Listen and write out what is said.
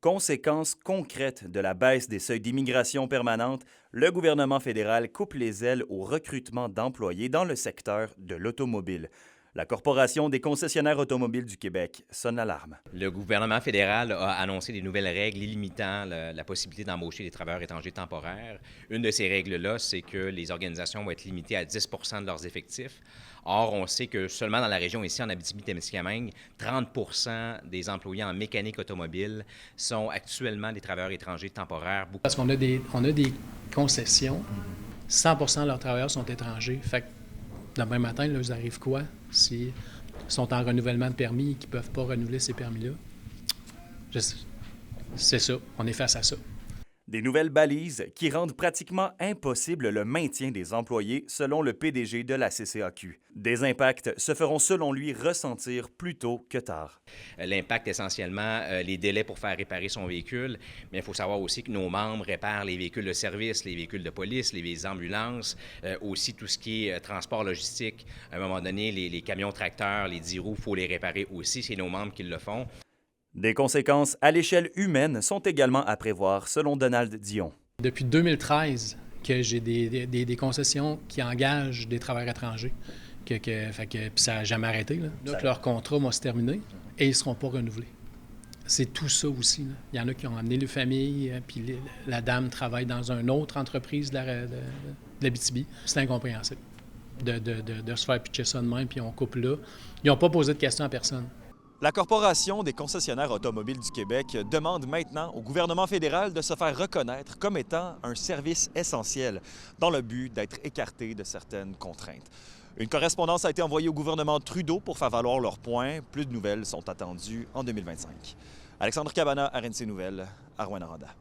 Conséquence concrète de la baisse des seuils d'immigration permanente, le gouvernement fédéral coupe les ailes au recrutement d'employés dans le secteur de l'automobile. La Corporation des concessionnaires automobiles du Québec sonne l'alarme. Le gouvernement fédéral a annoncé des nouvelles règles limitant la possibilité d'embaucher des travailleurs étrangers temporaires. Une de ces règles-là, c'est que les organisations vont être limitées à 10 de leurs effectifs. Or, on sait que seulement dans la région ici, en Abitibi-Témiscamingue, 30 des employés en mécanique automobile sont actuellement des travailleurs étrangers temporaires. Parce qu'on a des concessions, 100 de leurs travailleurs sont étrangers. Fait que demain matin, là, ils arrivent quoi? S'ils sont en renouvellement de permis et qu'ils ne peuvent pas renouveler ces permis-là. C'est ça, on est face à ça. Des nouvelles balises qui rendent pratiquement impossible le maintien des employés, selon le PDG de la CCAQ. Des impacts se feront, selon lui, ressentir plus tôt que tard. L'impact, essentiellement, les délais pour faire réparer son véhicule. Mais il faut savoir aussi que nos membres réparent les véhicules de service, les véhicules de police, les ambulances, aussi tout ce qui est transport logistique. À un moment donné, les camions tracteurs, les 10 roues, il faut les réparer aussi. C'est nos membres qui le font. Des conséquences à l'échelle humaine sont également à prévoir, selon Donald Dion. Depuis 2013 que j'ai des concessions qui engagent des travailleurs étrangers. Puis ça n'a jamais arrêté. Là, que leur contrat va se terminer et ils ne seront pas renouvelés. C'est tout ça aussi. Là. Il y en a qui ont amené les familles, puis la dame travaille dans une autre entreprise de l'Abitibi. C'est incompréhensible de se faire pitcher ça de même, puis on coupe là. Ils n'ont pas posé de questions à personne. La Corporation des concessionnaires automobiles du Québec demande maintenant au gouvernement fédéral de se faire reconnaître comme étant un service essentiel dans le but d'être écarté de certaines contraintes. Une correspondance a été envoyée au gouvernement Trudeau pour faire valoir leurs points. Plus de nouvelles sont attendues en 2025. Alexandre Cabana, RNC Nouvelles, à Rouyn-Noranda.